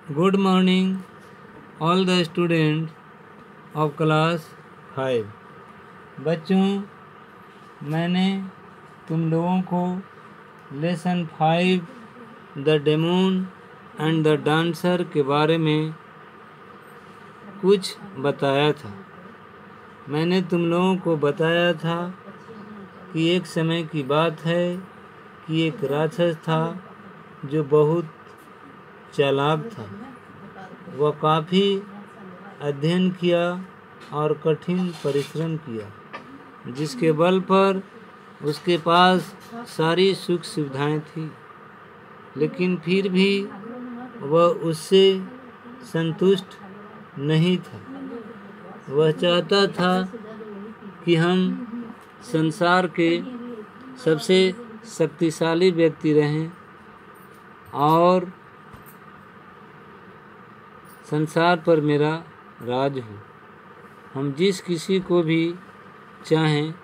Good morning, all the students of class 5। बच्चों, मैंने तुम लोगों को lesson 5 the demon and the dancer के बारे में कुछ बताया था। मैंने तुम लोगों को बताया था कि एक समय की बात है कि एक राक्षस था जो बहुत चालाक था। वह काफ़ी अध्ययन किया और कठिन परिश्रम किया, जिसके बल पर उसके पास सारी सुख सुविधाएं थी, लेकिन फिर भी वह उससे संतुष्ट नहीं था। वह चाहता था कि हम संसार के सबसे शक्तिशाली व्यक्ति रहें और संसार पर मेरा राज हो। हम जिस किसी को भी चाहें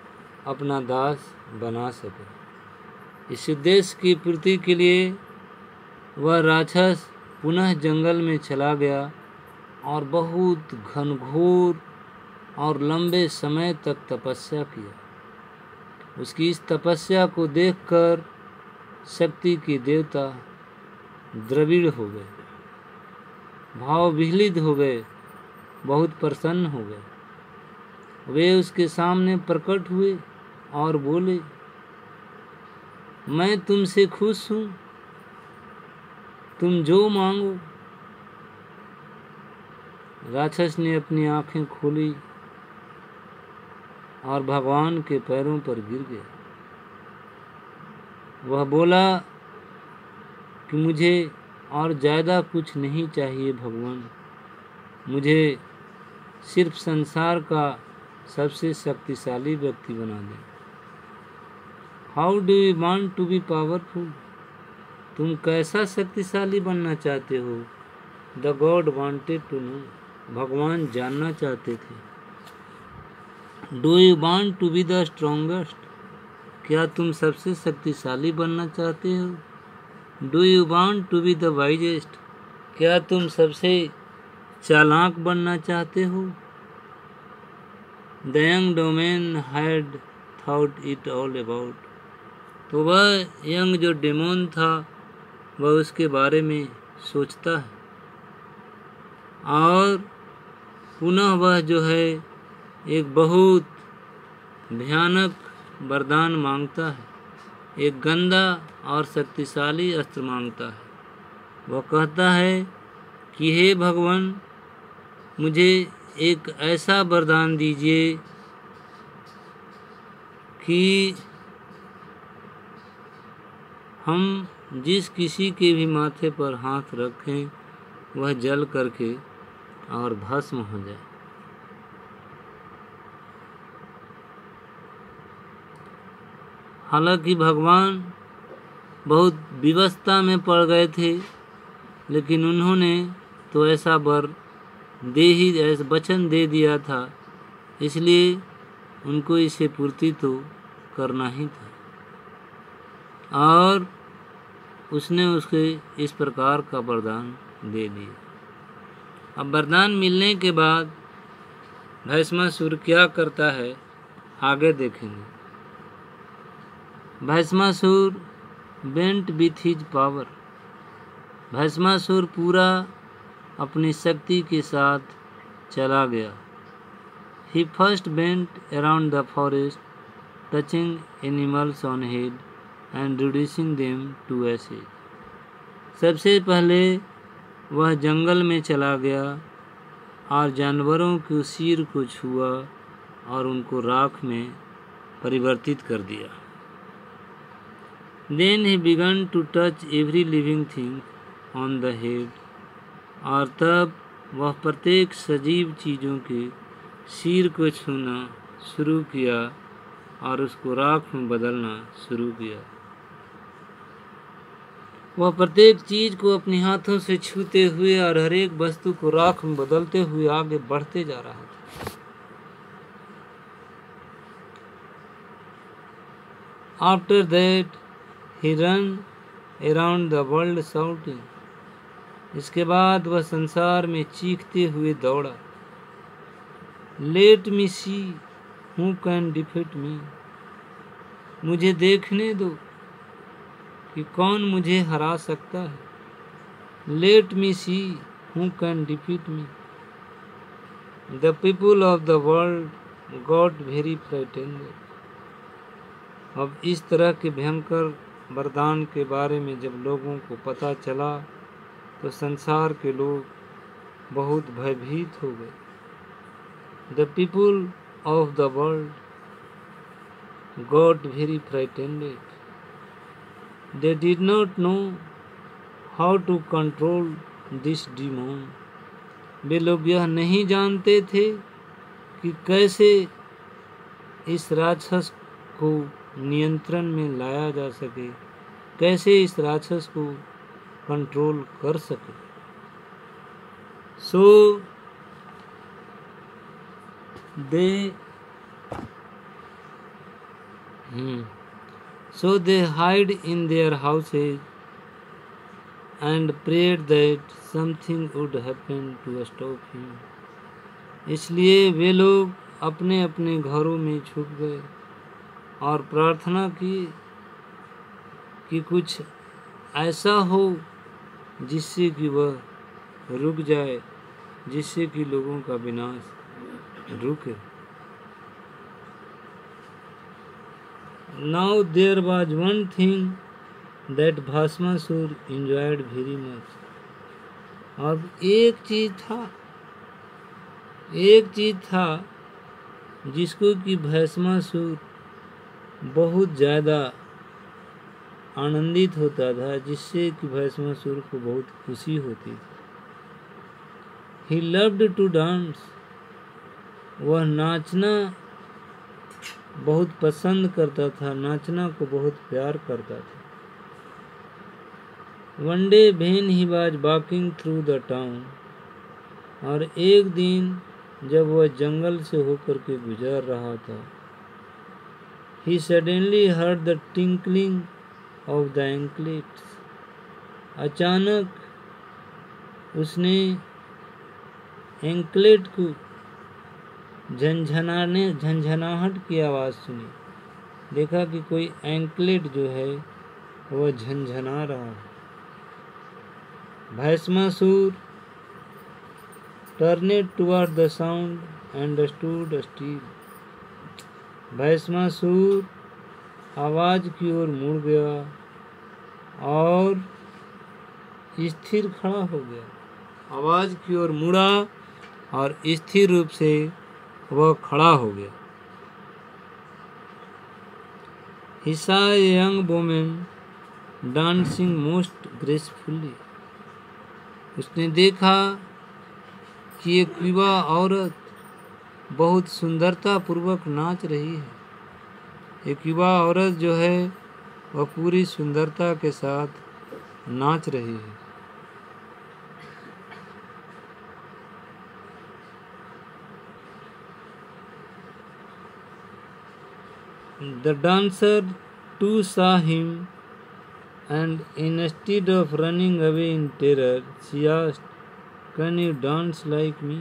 अपना दास बना सकें। इस उद्देश्य की पूर्ति के लिए वह राक्षस पुनः जंगल में चला गया और बहुत घनघोर और लंबे समय तक तपस्या किया। उसकी इस तपस्या को देखकर शक्ति के देवता द्रविड़ हो गए, भाव विह्वलित हो गए, बहुत प्रसन्न हो गए। वे उसके सामने प्रकट हुए और बोले, मैं तुमसे खुश हूँ, तुम जो मांगो। राक्षस ने अपनी आंखें खोली और भगवान के पैरों पर गिर गया। वह बोला कि मुझे और ज़्यादा कुछ नहीं चाहिए भगवान, मुझे सिर्फ संसार का सबसे शक्तिशाली व्यक्ति बना दें। How do you want to be powerful? तुम कैसा शक्तिशाली बनना चाहते हो? The god wanted to know. भगवान जानना चाहते थे। Do you want to be the strongest? क्या तुम सबसे शक्तिशाली बनना चाहते हो? Do you want to be the wisest? क्या तुम सबसे चालाक बनना चाहते हो? The young domain had thought it all about. तो वह यंग जो डेमोन था वह उसके बारे में सोचता है और पुनः वह जो है एक बहुत भयानक वरदान मांगता है, एक गंदा और शक्तिशाली अस्त्र मांगता है। वह कहता है कि हे भगवान, मुझे एक ऐसा वरदान दीजिए कि हम जिस किसी के भी माथे पर हाथ रखें वह जल करके और भस्म हो जाए। हालांकि भगवान बहुत विवशता में पड़ गए थे, लेकिन उन्होंने तो ऐसा ऐसा वचन दे दिया था, इसलिए उनको इसे पूर्ति तो करना ही था। और उसने उसके इस प्रकार का वरदान दे दिया। अब वरदान मिलने के बाद भस्मासुर क्या करता है आगे देखेंगे। Bhasmasur bent with his power. Bhasmasur पूरा अपनी शक्ति के साथ चला गया। He first bent around the forest, touching animals on head and reducing them to ashes. सबसे पहले वह जंगल में चला गया और जानवरों के सिर को छुआ और उनको राख में परिवर्तित कर दिया। Then he began to touch every living thing on the head। और तब वह प्रत्येक सजीव चीज़ों के सिर को छूना शुरू किया और उसको राख में बदलना शुरू किया। वह प्रत्येक चीज़ को अपने हाथों से छूते हुए और हर एक वस्तु को राख में बदलते हुए आगे बढ़ते जा रहा था। After that he ran around the world shouting। इसके बाद वह संसार में चीखते हुए दौड़ा, let me see who can defeat me. मुझे देखने दो कि कौन मुझे हरा सकता है। Let me see who can defeat me. The people of the world got very frightened. अब इस तरह के भयंकर वरदान के बारे में जब लोगों को पता चला तो संसार के लोग बहुत भयभीत हो गए। The people of the world got very frightened. They did not know how to control this demon. वे लोग यह नहीं जानते थे कि कैसे इस राक्षस को नियंत्रण में लाया जा सके, कैसे इस राक्षस को कंट्रोल कर सके। सो they hide in their houses and prayed that something would happen to stop him. इसलिए वे लोग अपने अपने घरों में छुप गए और प्रार्थना की कि कुछ ऐसा हो जिससे कि वह रुक जाए, जिससे कि लोगों का विनाश रुके। Now there was one thing that Bhasmasur enjoyed very much. अब एक चीज था जिसको कि भस्मासुर बहुत ज़्यादा आनंदित होता था, जिससे कि भस्मासुर को बहुत खुशी होती थी। He loved to dance. वह नाचना बहुत पसंद करता था, नाचना को बहुत प्यार करता था। One day when he was walking through the town, और एक दिन जब वह जंगल से होकर के गुजर रहा था, he suddenly heard the tinkling of the anklets. अचानक उसने एंकलेट को झंझनाहट की आवाज़ सुनी। देखा कि कोई एंकलेट जो है वह झंझना रहा है। Bhasmasur turned toward the sound and stood still. Bhasmasur आवाज़ की ओर मुड़ गया और स्थिर खड़ा हो गया। आवाज़ की ओर मुड़ा और स्थिर रूप से वह खड़ा हो गया। He saw a young woman dancing most gracefully. उसने देखा कि एक युवा औरत बहुत सुंदरता पूर्वक नाच रही है। एक युवा औरत जो है वह पूरी सुंदरता के साथ नाच रही है। The dancer too saw him, and instead of running away in terror, she asked, "Can you dance like me?"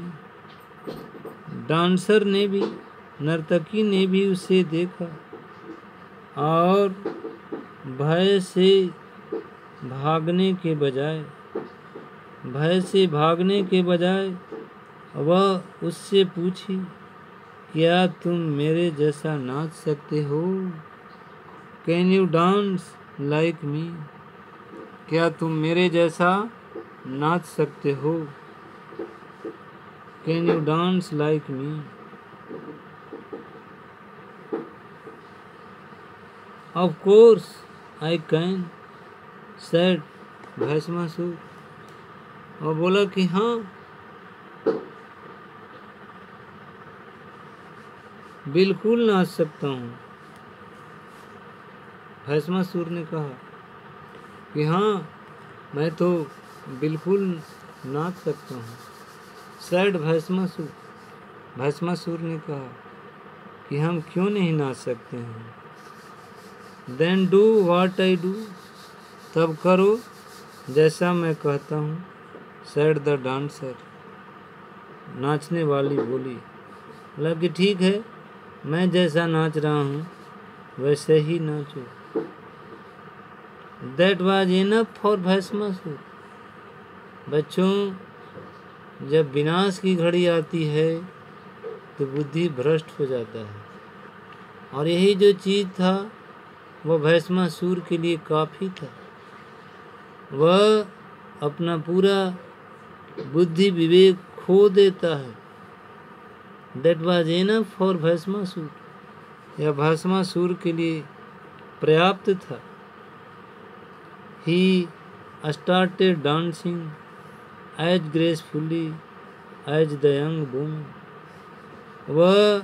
Dancer ने भी, नर्तकी ने भी उसे देखा और भय से भागने के बजाय वह उससे पूछी, क्या तुम मेरे जैसा नाच सकते हो? Can you dance like me? क्या तुम मेरे जैसा नाच सकते हो? Can you dance like me? Of course I can, said Bhasmasur. और बोला कि हाँ, बिल्कुल नाच सकता हूँ। भस्मासुर ने कहा कि हाँ, मैं तो बिल्कुल नाच सकता हूँ। सैड भस्मासुर। भस्मासुर ने कहा कि हम क्यों नहीं नाच सकते हैं। Then do what I do, तब करो जैसा मैं कहता हूँ। said the dancer. नाचने वाली बोली, बोला कि ठीक है, मैं जैसा नाच रहा हूँ वैसे ही नाचो। That was enough for Bhasmasur. बच्चों, जब विनाश की घड़ी आती है तो बुद्धि भ्रष्ट हो जाता है, और यही जो चीज़ था वह भस्मासुर के लिए काफ़ी था। वह अपना पूरा बुद्धि विवेक खो देता है। That was enough for Bhasmasur. यह भस्मासुर के लिए पर्याप्त था। He started dancing as gracefully as the young woman। वह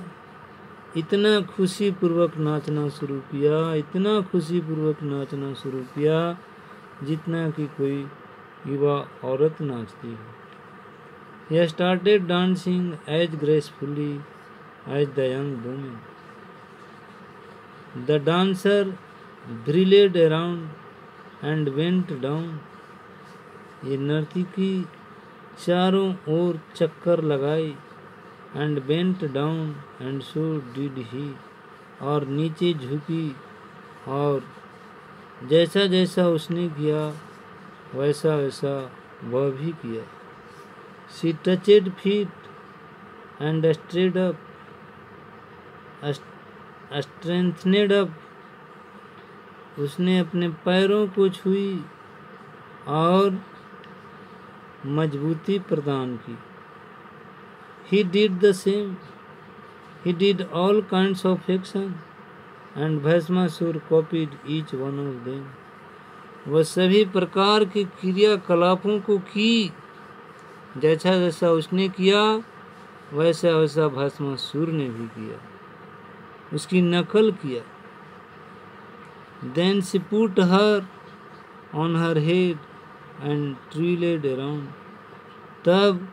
इतना खुशीपूर्वक नाचना शुरू किया, इतना खुशीपूर्वक नाचना शुरू किया जितना कि कोई युवा औरत नाचती है। He started dancing as gracefully as the young woman। The dancer whirled around and went down। ये नर्तकी चारों ओर चक्कर लगाई, and bent down and so did he। और नीचे झुकी, और जैसा जैसा उसने किया वैसा वैसा वह भी किया। She touched feet and straight up, strengthened up। उसने अपने पैरों को छुई और मजबूती प्रदान की। He did the same। He did all kinds of action and Bhasmasur copied each one of them। वह सभी प्रकार के क्रियाकलापों को की, जैसा जैसा उसने किया वैसा वैसा भस्मासुर ने भी किया, उसकी नकल किया। Then she put her on her head and twirled around। तब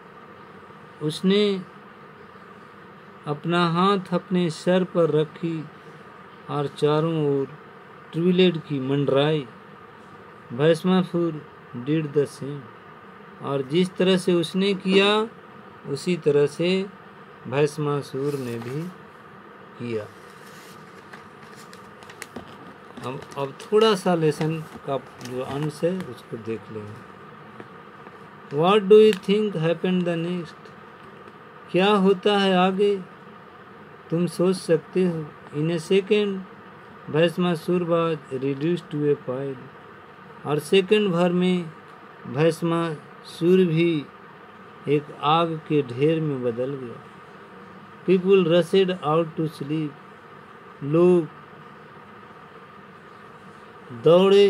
उसने अपना हाथ अपने सर पर रखी और चारों ओर ट्विलेड की, मंडराई। Bhasmasur did the same. और जिस तरह से उसने किया उसी तरह से भस्मासुर ने भी किया। हम अब थोड़ा सा लेसन का जो अंश है उसको देख लेंगे। What do you think happened the next? क्या होता है आगे, तुम सोच सकते हो। In a second Bhasmasur was reduced to a pile। और सेकंड भर में भस्मासुर भी एक आग के ढेर में बदल गया। People rushed out to sleep। लोग दौड़े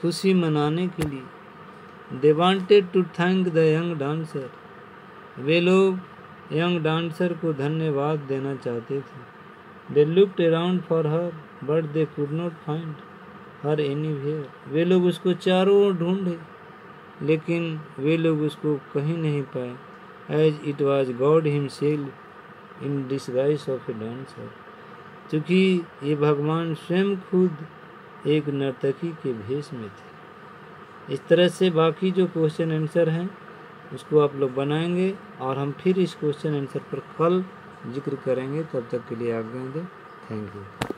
खुशी मनाने के लिए। They wanted to thank the young dancer। वे लोग यंग डांसर को धन्यवाद देना चाहते थे। They looked around for her but they could not find her anywhere। वे लोग उसको चारों ओर ढूंढे लेकिन वे लोग उसको कहीं नहीं पाए। As it was God himself in disguise of a dancer। क्योंकि ये भगवान स्वयं खुद एक नर्तकी के भेष में थे। इस तरह से बाकी जो क्वेश्चन आंसर हैं उसको आप लोग बनाएंगे और हम फिर इस क्वेश्चन आंसर पर कल जिक्र करेंगे। तब तक के लिए आज्ञा दें। Thank you.